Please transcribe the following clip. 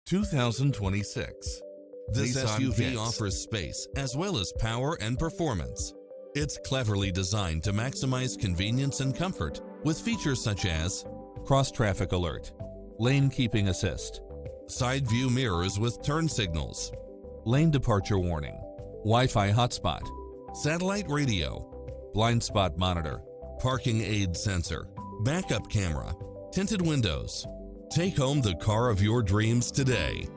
2026 This Nissan SUV Kicks. offers space as well as power and performance. It's cleverly designed to maximize convenience and comfort with features such as cross-traffic alert, lane keeping assist, side view mirrors with turn signals, lane departure warning, Wi-Fi hotspot, satellite radio, blind spot monitor. parking aid sensor, backup camera, tinted windows. Take home the car of your dreams today.